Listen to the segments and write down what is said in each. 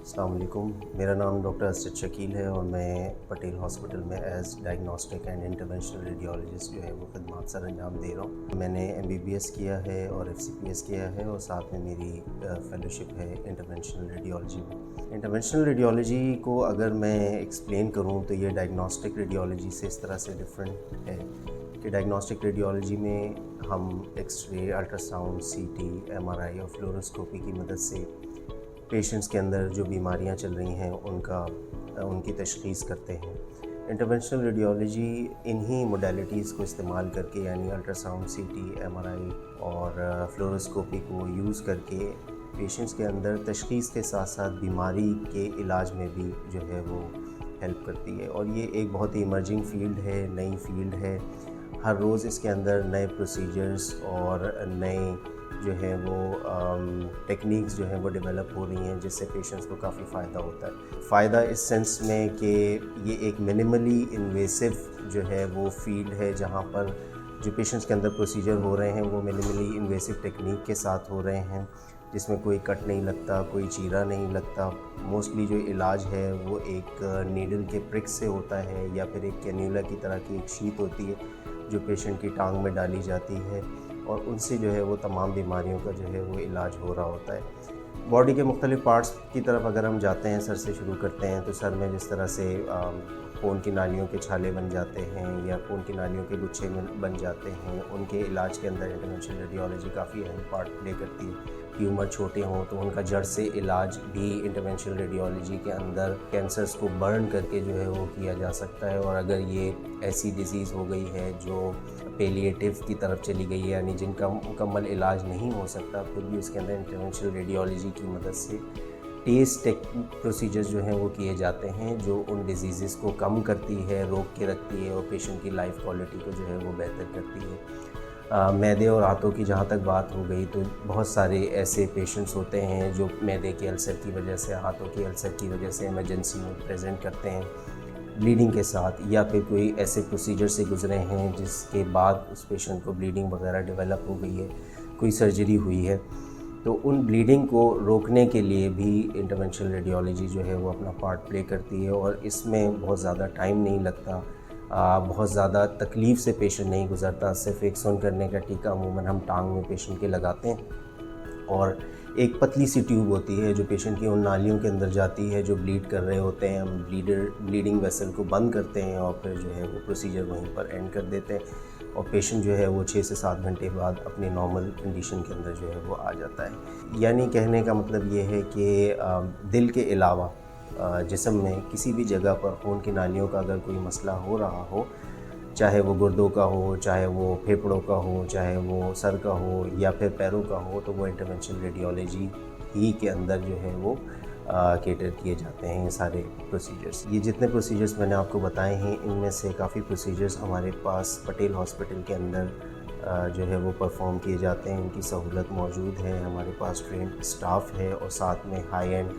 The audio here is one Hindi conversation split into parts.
अस्सलाम वालेकुम। मेरा नाम डॉक्टर असद शकील है और मैं पटेल हॉस्पिटल में as diagnostic and interventional radiologist जो है वो खदमात सर अंजाम दे रहा हूँ। मैंने MBBS किया है और FCPS किया है और साथ में मेरी फेलोशिप है इंटरवेंशनल रेडियोलॉजी में। इंटरवेंशनल रेडियोलॉजी को अगर मैं एक्सप्लेन करूँ तो ये डायग्नोस्टिक रेडियोलॉजी से इस तरह से डिफरेंट है कि डायग्नोस्टिक रेडियोलॉजी में हम एक्सरे, अल्ट्रासाउंड, CT, MRI और फ्लोरोस्कोपी की मदद से पेशेंट्स के अंदर जो बीमारियां चल रही हैं उनकी तशख़ीस करते हैं। इंटरवेंशनल रेडियोलॉजी इन्हीं मोडेलिटीज़ को इस्तेमाल करके यानी अल्ट्रासाउंड, CT, MRI और फ्लोरोस्कोपी को यूज़ करके पेशेंट्स के अंदर तशख़ीस के साथ साथ बीमारी के इलाज में भी जो है वो हेल्प करती है। और ये एक बहुत ही इमर्जिंग फ़ील्ड है, नई फ़ील्ड है। हर रोज़ इसके अंदर नए प्रोसीजर्स और नए जो है वो टेक्निक्स जो है वो डेवलप हो रही हैं जिससे पेशेंट्स को काफ़ी फ़ायदा होता है। फ़ायदा इस सेंस में कि ये एक मिनिमली इन्वेसिव जो है वो फील्ड है जहाँ पर जो पेशेंट्स के अंदर प्रोसीजर हो रहे हैं वो मिनिमली इन्वेसिव टेक्निक के साथ हो रहे हैं, जिसमें कोई कट नहीं लगता, कोई चीरा नहीं लगता। मोस्टली जो इलाज है वो एक नीडल के प्रिक से होता है या फिर एक कैन्यूला की तरह की एक शीट होती है जो पेशेंट की टांग में डाली जाती है और उनसे जो है वो तमाम बीमारियों का जो है वो इलाज हो रहा होता है। बॉडी के मुख्तलिफ़ पार्ट्स की तरफ अगर हम जाते हैं, सर से शुरू करते हैं, तो सर में जिस तरह से खून की नालियों के छाले बन जाते हैं या खून की नालियों के गुच्छे बन जाते हैं, उनके इलाज के अंदर इंटरवेंशनल रेडियोलॉजी काफ़ी अहम पार्ट प्ले करती है। ट्यूमर छोटे हों तो उनका जड़ से इलाज भी इंटरवेंशनल रेडियोलॉजी के अंदर कैंसर्स को बर्न करके जो है वो किया जा सकता है। और अगर ये ऐसी डिज़ीज़ हो गई है जो पेलिएटिव की तरफ चली गई है यानी जिनका मुकम्मल इलाज नहीं हो सकता, फिर भी उसके अंदर इंटरवेंशनल रेडियोलॉजी की मदद से टेस्ट प्रोसीजर्स जो हैं वो किए जाते हैं जो उन डिजीज़ को कम करती है, रोक के रखती है और पेशेंट की लाइफ क्वालिटी को जो है वो बेहतर करती है। मैदे और हाथों की जहाँ तक बात हो गई तो बहुत सारे ऐसे पेशेंट्स होते हैं जो मैदे के अल्सर की वजह से, हाथों के अल्सर की वजह से इमरजेंसी में प्रेजेंट करते हैं ब्लीडिंग के साथ, या फिर कोई ऐसे प्रोसीजर से गुजरे हैं जिसके बाद उस पेशेंट को ब्लीडिंग वगैरह डेवलप हो गई है, कोई सर्जरी हुई है, तो उन ब्लीडिंग को रोकने के लिए भी इंटरवेंशनल रेडियोलॉजी जो है वो अपना पार्ट प्ले करती है। और इसमें बहुत ज़्यादा टाइम नहीं लगता, बहुत ज़्यादा तकलीफ़ से पेशेंट नहीं गुज़रता। सिर्फ एक सुन करने का टीका अमूमन हम टांग में पेशेंट के लगाते हैं और एक पतली सी ट्यूब होती है जो पेशेंट की उन नालियों के अंदर जाती है जो ब्लीड कर रहे होते हैं। हम ब्लीडिंग वेसल को बंद करते हैं और फिर जो है वो प्रोसीजर वहीं पर एंड कर देते हैं और पेशेंट जो है वो 6 से 7 घंटे बाद अपनी नॉर्मल कंडीशन के अंदर जो है वो आ जाता है। यानी कहने का मतलब ये है कि दिल के अलावा जिस्म में किसी भी जगह पर खून की नालियों का अगर कोई मसला हो रहा हो, चाहे वो गुर्दों का हो, चाहे वो फेफड़ों का हो, चाहे वो सर का हो या फिर पैरों का हो, तो वो इंटरवेंशनल रेडियोलॉजी ही के अंदर जो है वो कैटर किए जाते हैं ये सारे प्रोसीजर्स। ये जितने प्रोसीजर्स मैंने आपको बताए हैं इनमें से काफ़ी प्रोसीजर्स हमारे पास पटेल हॉस्पिटल के अंदर जो है वो परफॉर्म किए जाते हैं। इनकी सहूलत मौजूद है, हमारे पास ट्रेंड स्टाफ है और साथ में हाई एंड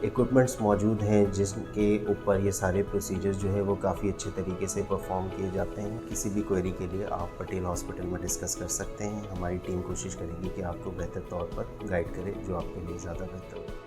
इक्विपमेंट्स मौजूद हैं जिसके ऊपर ये सारे प्रोसीजर्स जो है वो काफ़ी अच्छे तरीके से परफॉर्म किए जाते हैं। किसी भी क्वेरी के लिए आप पटेल हॉस्पिटल में डिस्कस कर सकते हैं। हमारी टीम कोशिश करेगी कि आपको बेहतर तौर पर गाइड करे जो आपके लिए ज़्यादा बेहतर हो।